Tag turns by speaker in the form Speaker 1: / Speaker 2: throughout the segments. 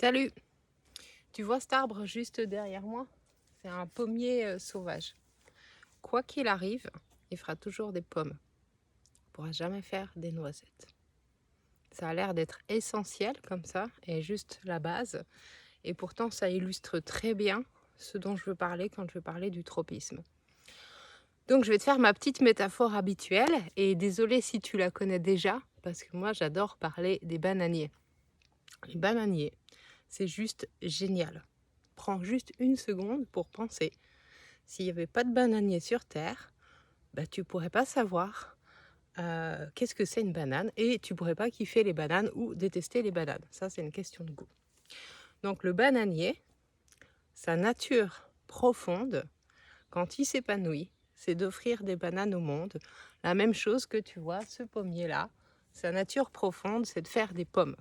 Speaker 1: Salut! Tu vois cet arbre juste derrière moi? C'est un pommier sauvage. Quoi qu'il arrive, il fera toujours des pommes. Il ne pourra jamais faire des noisettes. Ça a l'air d'être essentiel comme ça, et juste la base. Et pourtant, ça illustre très bien ce dont je veux parler quand je veux parler du tropisme. Donc je vais te faire ma petite métaphore habituelle, et désolée si tu la connais déjà, parce que moi j'adore parler des bananiers. Les bananiers, c'est juste génial. Prends juste une seconde pour penser. S'il n'y avait pas de bananier sur Terre, tu ne pourrais pas savoir qu'est-ce que c'est une banane et tu ne pourrais pas kiffer les bananes ou détester les bananes. Ça, c'est une question de goût. Donc le bananier, sa nature profonde, quand il s'épanouit, c'est d'offrir des bananes au monde. La même chose que tu vois, ce pommier-là, sa nature profonde, c'est de faire des pommes.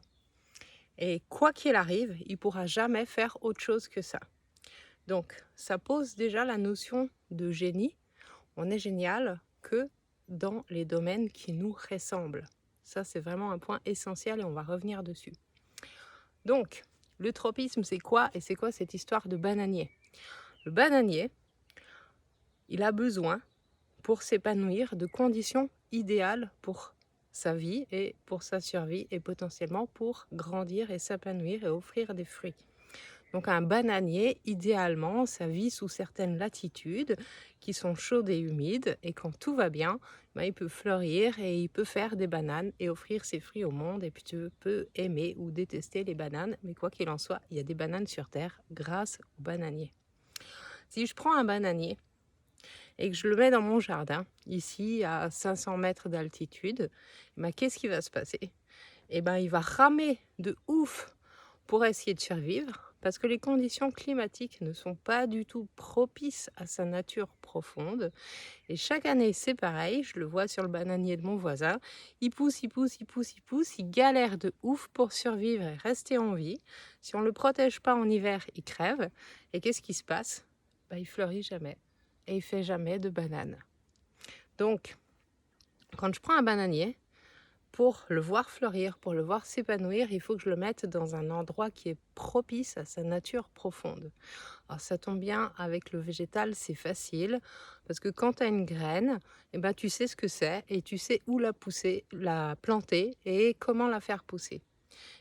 Speaker 1: Et quoi qu'il arrive, il ne pourra jamais faire autre chose que ça. Donc, ça pose déjà la notion de génie. On est génial que dans les domaines qui nous ressemblent. Ça, c'est vraiment un point essentiel et on va revenir dessus. Donc, le tropisme, c'est quoi? Et c'est quoi cette histoire de bananier? Le bananier, il a besoin, pour s'épanouir, de conditions idéales pour sa vie et pour sa survie et potentiellement pour grandir et s'épanouir et offrir des fruits. Donc un bananier, idéalement, ça vit sous certaines latitudes qui sont chaudes et humides. Et quand tout va bien, il peut fleurir et il peut faire des bananes et offrir ses fruits au monde. Et puis tu peux aimer ou détester les bananes. Mais quoi qu'il en soit, il y a des bananes sur Terre grâce aux bananiers. Si je prends un bananier et que je le mets dans mon jardin, ici à 500 mètres d'altitude, qu'est-ce qui va se passer? Il va ramer de ouf pour essayer de survivre, parce que les conditions climatiques ne sont pas du tout propices à sa nature profonde. Et chaque année, c'est pareil, je le vois sur le bananier de mon voisin, il pousse, il galère de ouf pour survivre et rester en vie. Si on ne le protège pas en hiver, il crève. Et qu'est-ce qui se passe? Il fleurit jamais et il fait jamais de bananes. Donc, quand je prends un bananier, pour le voir fleurir, pour le voir s'épanouir, il faut que je le mette dans un endroit qui est propice à sa nature profonde. Alors ça tombe bien, avec le végétal, c'est facile, parce que quand tu as une graine, tu sais ce que c'est et tu sais où la pousser, la planter et comment la faire pousser.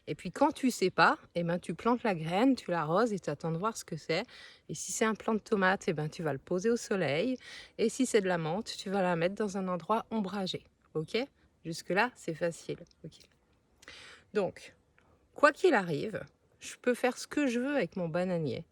Speaker 1: Et puis quand tu sais pas, tu plantes la graine, tu l'arroses et tu attends de voir ce que c'est. Et si c'est un plant de tomate, tu vas le poser au soleil. Et si c'est de la menthe, tu vas la mettre dans un endroit ombragé. Ok ? Jusque-là, c'est facile. Okay. Donc, quoi qu'il arrive, je peux faire ce que je veux avec mon bananier,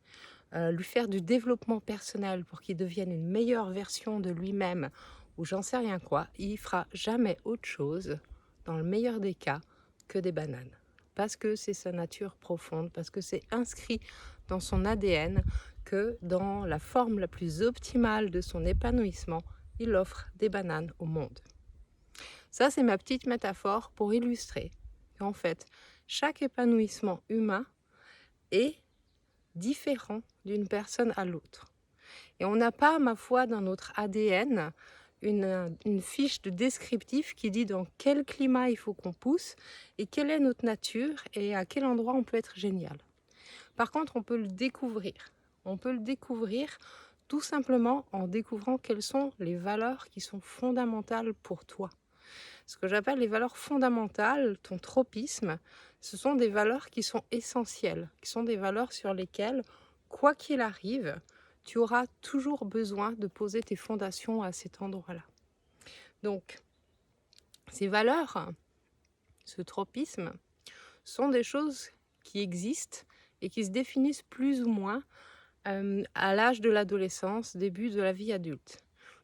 Speaker 1: lui faire du développement personnel pour qu'il devienne une meilleure version de lui-même, ou j'en sais rien quoi. Il fera jamais autre chose, dans le meilleur des cas, que des bananes. Parce que c'est sa nature profonde, parce que c'est inscrit dans son ADN que dans la forme la plus optimale de son épanouissement, il offre des bananes au monde. Ça, c'est ma petite métaphore pour illustrer qu'en fait, chaque épanouissement humain est différent d'une personne à l'autre. Et on n'a pas, ma foi, dans notre ADN, une fiche de descriptif qui dit dans quel climat il faut qu'on pousse et quelle est notre nature et à quel endroit on peut être génial. Par contre, on peut le découvrir. On peut le découvrir tout simplement en découvrant quelles sont les valeurs qui sont fondamentales pour toi. Ce que j'appelle les valeurs fondamentales, ton tropisme, ce sont des valeurs qui sont essentielles, qui sont des valeurs sur lesquelles, quoi qu'il arrive, tu auras toujours besoin de poser tes fondations à cet endroit-là. Donc, ces valeurs, ce tropisme, sont des choses qui existent et qui se définissent plus ou moins à l'âge de l'adolescence, début de la vie adulte.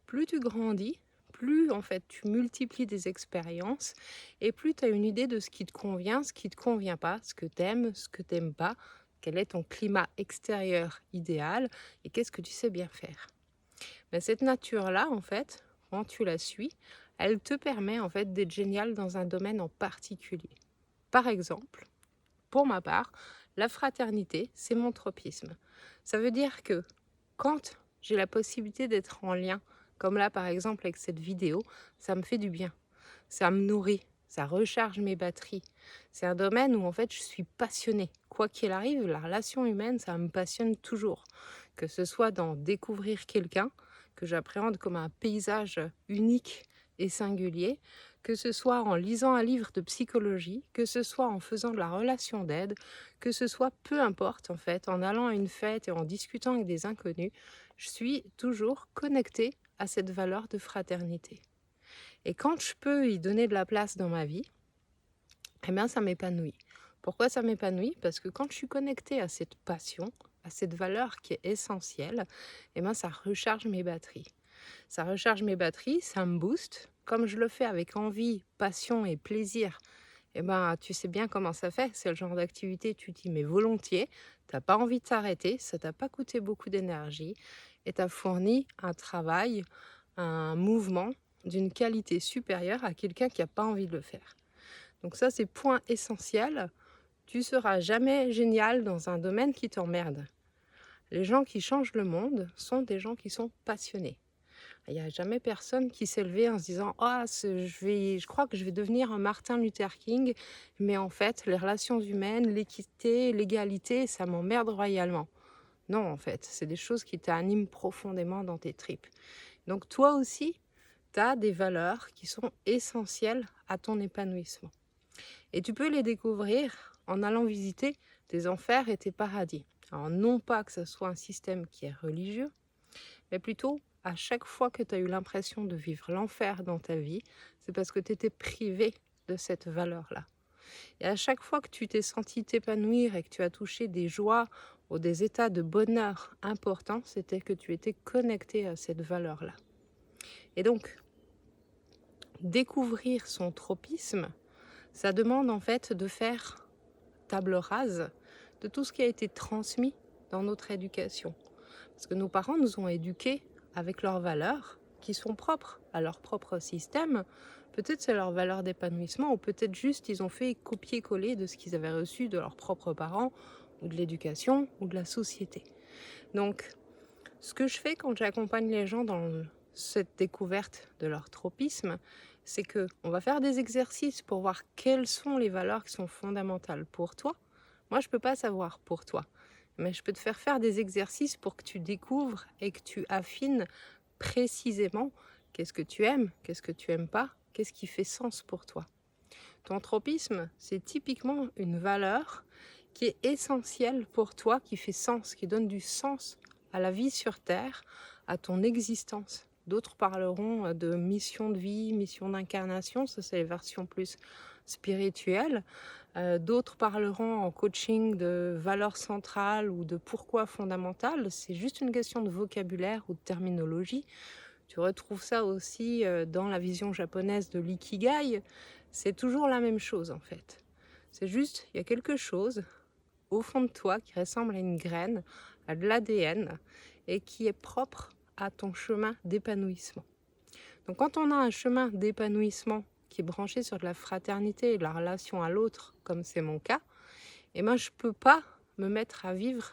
Speaker 1: Plus tu grandis, plus en fait tu multiplies des expériences et plus tu as une idée de ce qui te convient, ce qui ne te convient pas, ce que tu aimes, ce que tu n'aimes pas, quel est ton climat extérieur idéal et qu'est-ce que tu sais bien faire. Mais cette nature-là, en fait, quand tu la suis, elle te permet en fait d'être génial dans un domaine en particulier. Par exemple, pour ma part, la fraternité, c'est mon tropisme. Ça veut dire que quand j'ai la possibilité d'être en lien, comme là par exemple avec cette vidéo, ça me fait du bien. Ça me nourrit, ça recharge mes batteries. C'est un domaine où en fait je suis passionnée. quoi qu'il arrive, la relation humaine, ça me passionne toujours. Que ce soit dans découvrir quelqu'un, que j'appréhende comme un paysage unique et singulier, que ce soit en lisant un livre de psychologie, que ce soit en faisant de la relation d'aide, que ce soit peu importe en fait, en allant à une fête et en discutant avec des inconnus, je suis toujours connectée à cette valeur de fraternité. Et quand je peux y donner de la place dans ma vie, eh bien ça m'épanouit. Pourquoi ça m'épanouit? Parce que quand je suis connectée à cette passion, à cette valeur qui est essentielle, eh bien ça recharge mes batteries. Ça recharge mes batteries, ça me booste. Comme je le fais avec envie, passion et plaisir, eh ben, tu sais bien comment ça fait. C'est le genre d'activité, tu t'y mets volontiers, tu n'as pas envie de t'arrêter, ça t'a pas coûté beaucoup d'énergie et tu as fourni un travail, un mouvement d'une qualité supérieure à quelqu'un qui n'a pas envie de le faire. Donc ça, c'est point essentiel. Tu seras jamais génial dans un domaine qui t'emmerde. Les gens qui changent le monde sont des gens qui sont passionnés. Il n'y a jamais personne qui s'est levé en se disant « Ah, je crois que je vais devenir un Martin Luther King, mais en fait, les relations humaines, l'équité, l'égalité, ça m'emmerde royalement. » Non, en fait, c'est des choses qui t'animent profondément dans tes tripes. Donc toi aussi, tu as des valeurs qui sont essentielles à ton épanouissement. Et tu peux les découvrir en allant visiter tes enfers et tes paradis. Alors non pas que ce soit un système qui est religieux, mais plutôt à chaque fois que tu as eu l'impression de vivre l'enfer dans ta vie, c'est parce que tu étais privé de cette valeur-là. Et à chaque fois que tu t'es senti t'épanouir et que tu as touché des joies ou des états de bonheur importants, c'était que tu étais connecté à cette valeur-là. Et donc, découvrir son tropisme, ça demande en fait de faire table rase de tout ce qui a été transmis dans notre éducation. Parce que nos parents nous ont éduqués avec leurs valeurs qui sont propres à leur propre système. Peut-être c'est leur valeur d'épanouissement ou peut-être juste ils ont fait copier-coller de ce qu'ils avaient reçu de leurs propres parents ou de l'éducation ou de la société. Donc, ce que je fais quand j'accompagne les gens dans cette découverte de leur tropisme, c'est qu'on va faire des exercices pour voir quelles sont les valeurs qui sont fondamentales pour toi. Moi, je ne peux pas savoir pour toi, mais je peux te faire des exercices pour que tu découvres et que tu affines précisément qu'est-ce que tu aimes, qu'est-ce que tu n'aimes pas, qu'est-ce qui fait sens pour toi. Ton tropisme, c'est typiquement une valeur qui est essentielle pour toi, qui fait sens, qui donne du sens à la vie sur Terre, à ton existence. D'autres parleront de mission de vie, mission d'incarnation, ça c'est les versions plus spirituelles. D'autres parleront en coaching de valeurs centrales ou de pourquoi fondamental. C'est juste une question de vocabulaire ou de terminologie. Tu retrouves ça aussi dans la vision japonaise de l'ikigai. C'est toujours la même chose en fait. C'est juste, il y a quelque chose au fond de toi qui ressemble à une graine, à de l'ADN et qui est propre à ton chemin d'épanouissement. Donc quand on a un chemin d'épanouissement qui est branché sur de la fraternité et de la relation à l'autre, comme c'est mon cas, eh ben, je ne peux pas me mettre à vivre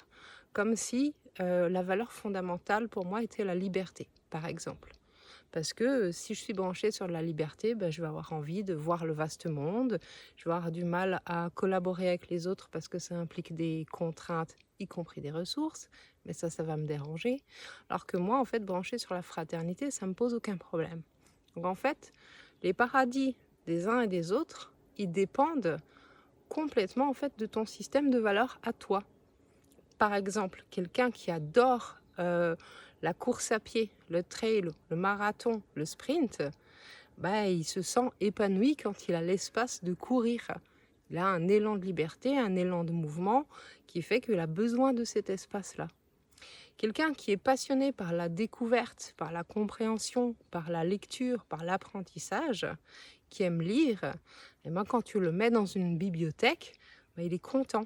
Speaker 1: comme si la valeur fondamentale pour moi était la liberté, par exemple. Parce que si je suis branchée sur la liberté, je vais avoir envie de voir le vaste monde, je vais avoir du mal à collaborer avec les autres parce que ça implique des contraintes, y compris des ressources, mais ça va me déranger. Alors que moi, en fait, branchée sur la fraternité, ça ne me pose aucun problème. Donc en fait, les paradis des uns et des autres, ils dépendent complètement en fait de ton système de valeurs à toi. Par exemple, quelqu'un qui adore la course à pied, le trail, le marathon, le sprint, il se sent épanoui quand il a l'espace de courir. Il a un élan de liberté, un élan de mouvement qui fait qu'il a besoin de cet espace-là. Quelqu'un qui est passionné par la découverte, par la compréhension, par la lecture, par l'apprentissage, qui aime lire, et ben quand tu le mets dans une bibliothèque, il est content.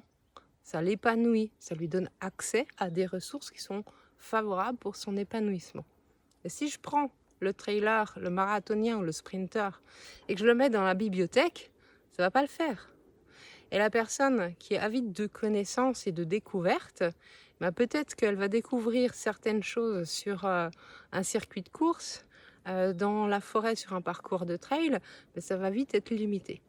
Speaker 1: Ça l'épanouit, ça lui donne accès à des ressources qui sont favorables pour son épanouissement. Et si je prends le trailer, le marathonien ou le sprinter et que je le mets dans la bibliothèque, ça ne va pas le faire. Et la personne qui est avide de connaissances et de découvertes, peut-être qu'elle va découvrir certaines choses sur un circuit de course, dans la forêt sur un parcours de trail, mais ça va vite être limité.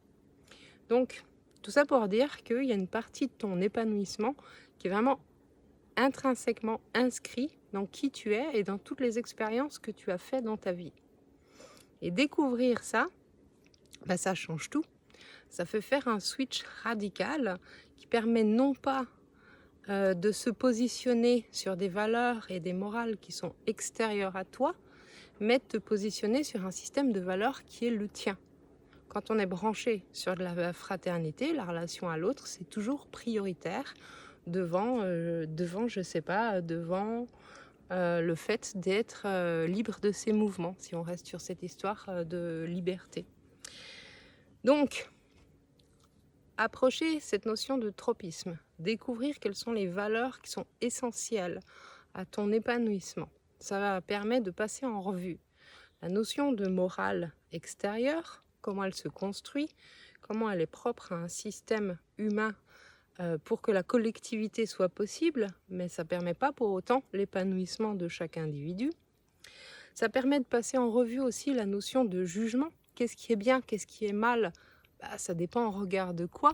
Speaker 1: Donc, Tout ça pour dire qu'il y a une partie de ton épanouissement qui est vraiment intrinsèquement inscrit dans qui tu es et dans toutes les expériences que tu as faites dans ta vie. Et découvrir ça, ça change tout. Ça fait faire un switch radical qui permet non pas de se positionner sur des valeurs et des morales qui sont extérieures à toi, mais de te positionner sur un système de valeurs qui est le tien. Quand on est branché sur de la fraternité, la relation à l'autre, c'est toujours prioritaire devant je sais pas, devant le fait d'être libre de ses mouvements, si on reste sur cette histoire de liberté. Donc, approcher cette notion de tropisme, découvrir quelles sont les valeurs qui sont essentielles à ton épanouissement, ça va permettre de passer en revue la notion de morale extérieure, comment elle se construit, comment elle est propre à un système humain pour que la collectivité soit possible, mais ça ne permet pas pour autant l'épanouissement de chaque individu. Ça permet de passer en revue aussi la notion de jugement. Qu'est-ce qui est bien, qu'est-ce qui est mal? Ça dépend en regard de quoi,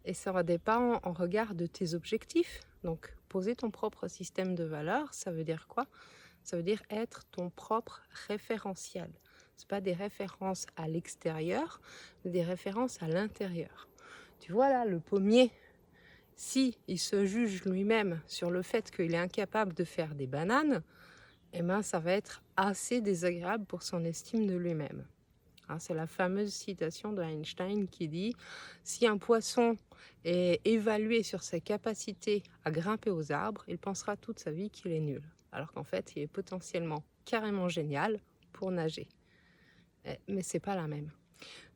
Speaker 1: et ça dépend en regard de tes objectifs. Donc, poser ton propre système de valeurs, ça veut dire quoi? Ça veut dire être ton propre référentiel. Ce n'est pas des références à l'extérieur, mais des références à l'intérieur. Tu vois là, le pommier, si il se juge lui-même sur le fait qu'il est incapable de faire des bananes, ça va être assez désagréable pour son estime de lui-même. C'est la fameuse citation de Einstein qui dit « Si un poisson est évalué sur sa capacité à grimper aux arbres, il pensera toute sa vie qu'il est nul. » Alors qu'en fait, il est potentiellement carrément génial pour nager. Mais c'est pas la même.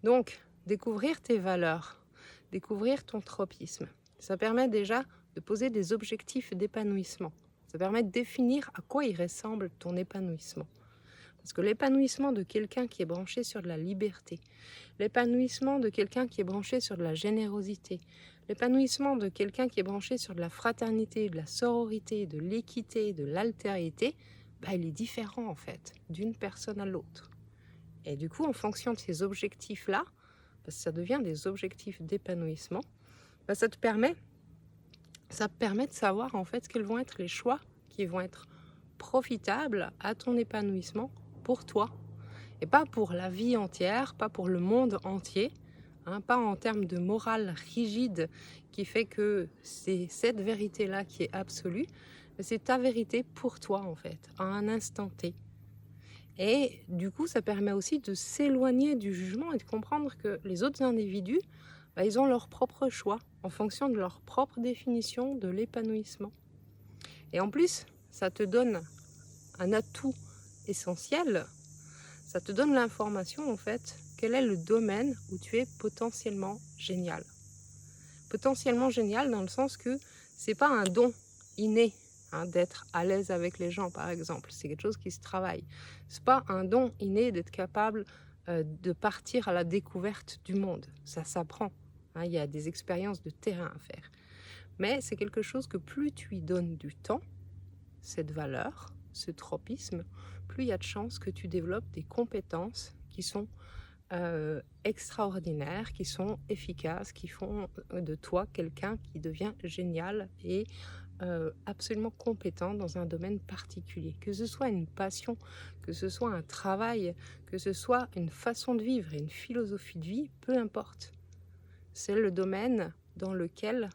Speaker 1: Donc, découvrir tes valeurs, découvrir ton tropisme, ça permet déjà de poser des objectifs d'épanouissement. Ça permet de définir à quoi il ressemble ton épanouissement. Parce que l'épanouissement de quelqu'un qui est branché sur de la liberté, l'épanouissement de quelqu'un qui est branché sur de la générosité, l'épanouissement de quelqu'un qui est branché sur de la fraternité, de la sororité, de l'équité, de l'altérité, il est différent en fait, d'une personne à l'autre. Et du coup, en fonction de ces objectifs-là, parce que ça devient des objectifs d'épanouissement, ça te permet de savoir en fait quels vont être les choix qui vont être profitables à ton épanouissement pour toi. Et pas pour la vie entière, pas pour le monde entier, pas en termes de morale rigide qui fait que c'est cette vérité-là qui est absolue, mais c'est ta vérité pour toi en fait, à un instant T. Et du coup, ça permet aussi de s'éloigner du jugement et de comprendre que les autres individus, ils ont leur propre choix en fonction de leur propre définition de l'épanouissement. Et en plus, ça te donne un atout essentiel, ça te donne l'information en fait, quel est le domaine où tu es potentiellement génial. Potentiellement génial dans le sens que c'est pas un don inné d'être à l'aise avec les gens par exemple, c'est quelque chose qui se travaille. C'est pas un don inné d'être capable de partir à la découverte du monde, ça s'apprend. Il y a des expériences de terrain à faire. Mais c'est quelque chose que plus tu y donnes du temps, cette valeur, ce tropisme, plus il y a de chances que tu développes des compétences qui sont extraordinaires, qui sont efficaces, qui font de toi quelqu'un qui devient génial et absolument compétent dans un domaine particulier. Que ce soit une passion, que ce soit un travail, que ce soit une façon de vivre et une philosophie de vie, peu importe. C'est le domaine dans lequel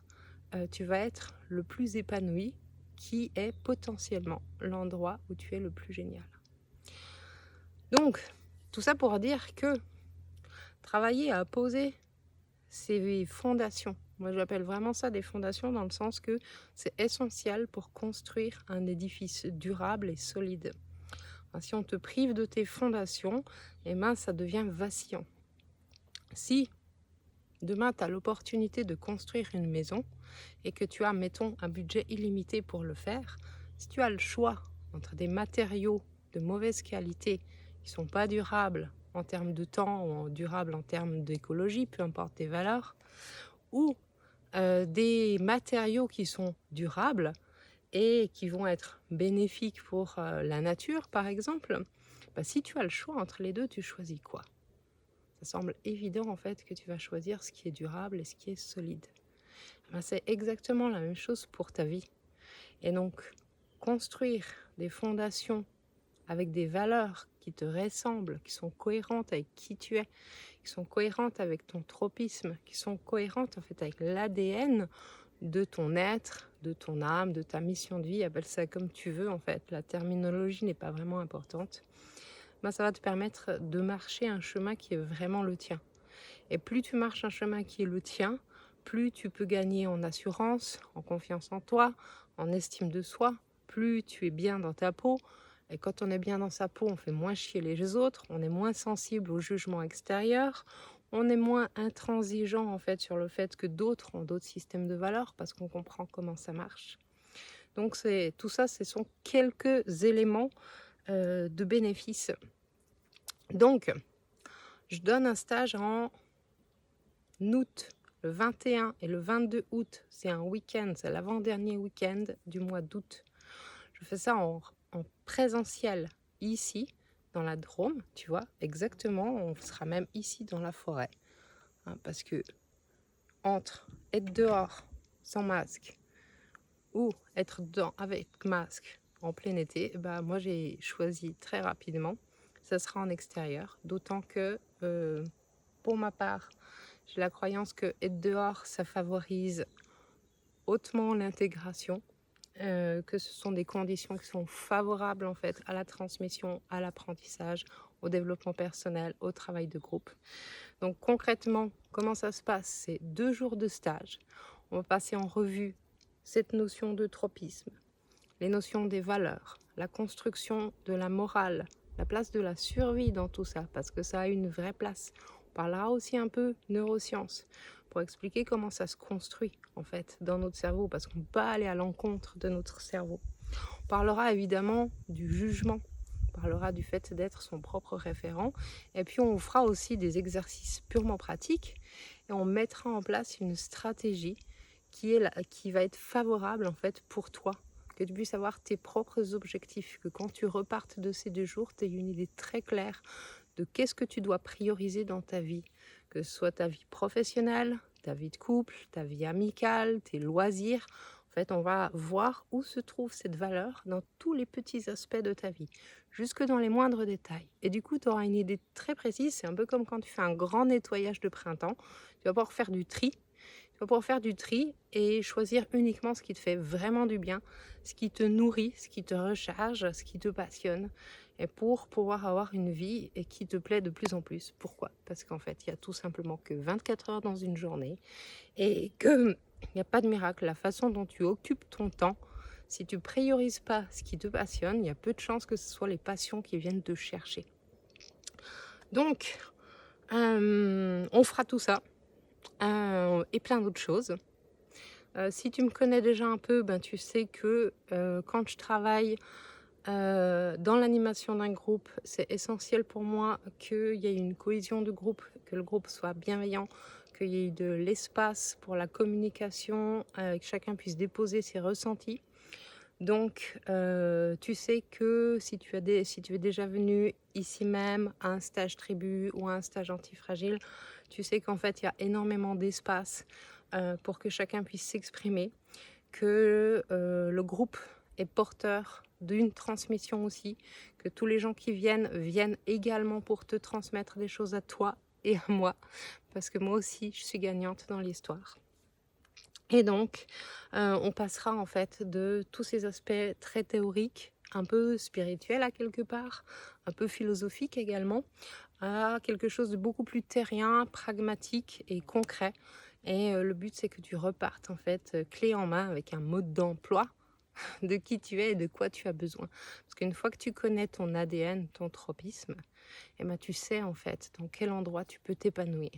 Speaker 1: tu vas être le plus épanoui, qui est potentiellement l'endroit où tu es le plus génial. Donc, tout ça pour dire que travailler à poser ces fondations, moi j'appelle vraiment ça des fondations dans le sens que c'est essentiel pour construire un édifice durable et solide. Si on te prive de tes fondations, ça devient vacillant. Si demain tu as l'opportunité de construire une maison et que tu as, mettons, un budget illimité pour le faire, si tu as le choix entre des matériaux de mauvaise qualité qui ne sont pas durables en termes de temps ou durables en termes d'écologie, peu importe tes valeurs, ou des matériaux qui sont durables et qui vont être bénéfiques pour la nature, par exemple, si tu as le choix entre les deux, tu choisis quoi? ça semble évident en fait que tu vas choisir ce qui est durable et ce qui est solide. Ben, c'est exactement la même chose pour ta vie. Et donc, construire des fondations avec des valeurs qui te ressemblent, qui sont cohérentes avec qui tu es, qui sont cohérentes avec ton tropisme, qui sont cohérentes en fait avec l'ADN de ton être, de ton âme, de ta mission de vie, appelle ça comme tu veux en fait, la terminologie n'est pas vraiment importante, ben, ça va te permettre de marcher un chemin qui est vraiment le tien. Et plus tu marches un chemin qui est le tien, plus tu peux gagner en assurance, en confiance en toi, en estime de soi, plus tu es bien dans ta peau. Et quand on est bien dans sa peau, on fait moins chier les autres, on est moins sensible au jugement extérieur, on est moins intransigeant en fait sur le fait que d'autres ont d'autres systèmes de valeurs parce qu'on comprend comment ça marche. Donc tout ça, ce sont quelques éléments de bénéfices. Donc, je donne un stage en août, le 21 et le 22 août. C'est un week-end, c'est l'avant-dernier week-end du mois d'août. Je fais ça en présentiel ici, dans la Drôme, tu vois, exactement. On sera même ici dans la forêt. Hein, parce que entre être dehors sans masque ou être dedans avec masque en plein été, bah, moi j'ai choisi très rapidement, ça sera en extérieur. D'autant que pour ma part, j'ai la croyance que être dehors, ça favorise hautement l'intégration, que ce sont des conditions qui sont favorables en fait à la transmission, à l'apprentissage, au développement personnel, au travail de groupe. Donc concrètement, comment ça se passe? C'est 2 jours de stage. On va passer en revue cette notion de tropisme, les notions des valeurs, la construction de la morale, la place de la survie dans tout ça, parce que ça a une vraie place. On parlera aussi un peu neurosciences pour expliquer comment ça se construit en fait dans notre cerveau, parce qu'on peut aller à l'encontre de notre cerveau. On parlera évidemment du jugement, on parlera du fait d'être son propre référent, et puis on fera aussi des exercices purement pratiques et on mettra en place une stratégie qui va être favorable en fait pour toi, que tu puisses avoir tes propres objectifs, que quand tu repartes de ces 2 jours, tu aies une idée très claire de qu'est-ce que tu dois prioriser dans ta vie, que ce soit ta vie professionnelle, ta vie de couple, ta vie amicale, tes loisirs. En fait, on va voir où se trouve cette valeur dans tous les petits aspects de ta vie, jusque dans les moindres détails. Et du coup, tu auras une idée très précise. C'est un peu comme quand tu fais un grand nettoyage de printemps. Tu vas pouvoir faire du tri. Tu vas pouvoir faire du tri et choisir uniquement ce qui te fait vraiment du bien, ce qui te nourrit, ce qui te recharge, ce qui te passionne, et pour pouvoir avoir une vie qui te plaît de plus en plus. Pourquoi? Parce qu'en fait, il n'y a tout simplement que 24 heures dans une journée et qu'il n'y a pas de miracle. La façon dont tu occupes ton temps, si tu ne priorises pas ce qui te passionne, il y a peu de chances que ce soit les passions qui viennent te chercher. Donc, on fera tout ça. Et plein d'autres choses. Si tu me connais déjà un peu, ben, tu sais que quand je travaille dans l'animation d'un groupe, c'est essentiel pour moi qu'il y ait une cohésion de groupe, que le groupe soit bienveillant, qu'il y ait de l'espace pour la communication, que chacun puisse déposer ses ressentis. Donc, tu sais que si tu es déjà venu ici même à un stage tribu ou à un stage antifragile, tu sais qu'en fait, il y a énormément d'espace pour que chacun puisse s'exprimer, que le groupe est porteur d'une transmission aussi, que tous les gens qui viennent également pour te transmettre des choses à toi et à moi, parce que moi aussi, je suis gagnante dans l'histoire. Et donc, on passera en fait de tous ces aspects très théoriques, un peu spirituels à quelque part, un peu philosophiques également, à quelque chose de beaucoup plus terrien, pragmatique et concret. Et le but, c'est que tu repartes en fait clé en main avec un mode d'emploi de qui tu es et de quoi tu as besoin. Parce qu'une fois que tu connais ton ADN, ton tropisme, eh ben, tu sais en fait dans quel endroit tu peux t'épanouir.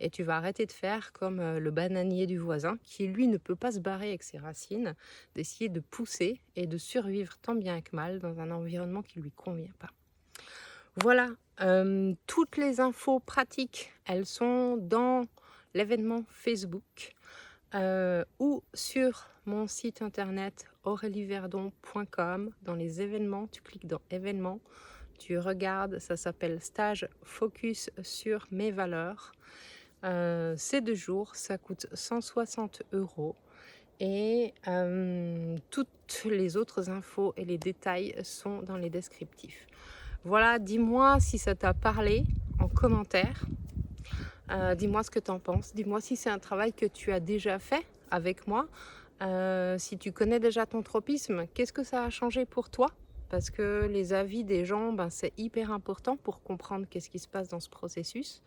Speaker 1: Et tu vas arrêter de faire comme le bananier du voisin qui lui ne peut pas se barrer avec ses racines, d'essayer de pousser et de survivre tant bien que mal dans un environnement qui ne lui convient pas. Voilà, toutes les infos pratiques, elles sont dans l'événement Facebook ou sur mon site internet aurelieverdon.com. Dans les événements, tu cliques dans événements, tu regardes, ça s'appelle stage focus sur mes valeurs. C'est 2 jours, ça coûte 160 € et toutes les autres infos et les détails sont dans les descriptifs. Voilà, dis-moi si ça t'a parlé en commentaire. Dis-moi ce que tu en penses. Dis-moi si c'est un travail que tu as déjà fait avec moi. Si tu connais déjà ton tropisme, qu'est-ce que ça a changé pour toi? Parce que les avis des gens, c'est hyper important pour comprendre qu'est-ce qui se passe dans ce processus.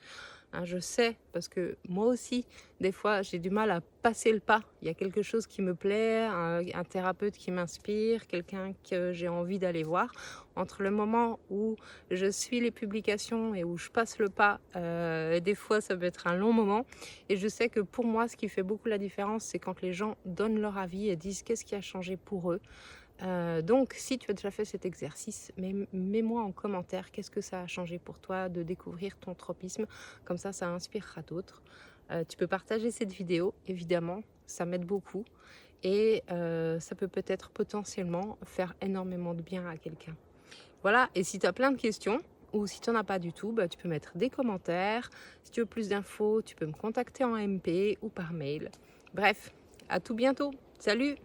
Speaker 1: Je sais, parce que moi aussi, des fois, j'ai du mal à passer le pas. Il y a quelque chose qui me plaît, un thérapeute qui m'inspire, quelqu'un que j'ai envie d'aller voir. Entre le moment où je suis les publications et où je passe le pas, des fois, ça peut être un long moment. Et je sais que pour moi, ce qui fait beaucoup la différence, c'est quand les gens donnent leur avis et disent qu'est-ce qui a changé pour eux. Donc, si tu as déjà fait cet exercice, mets-moi en commentaire qu'est-ce que ça a changé pour toi de découvrir ton tropisme. Comme ça inspirera d'autres. Tu peux partager cette vidéo, évidemment, ça m'aide beaucoup. Et ça peut peut-être potentiellement faire énormément de bien à quelqu'un. Voilà, et si tu as plein de questions, ou si tu n'en as pas du tout, tu peux mettre des commentaires. Si tu veux plus d'infos, tu peux me contacter en MP ou par mail. Bref, à tout bientôt. Salut!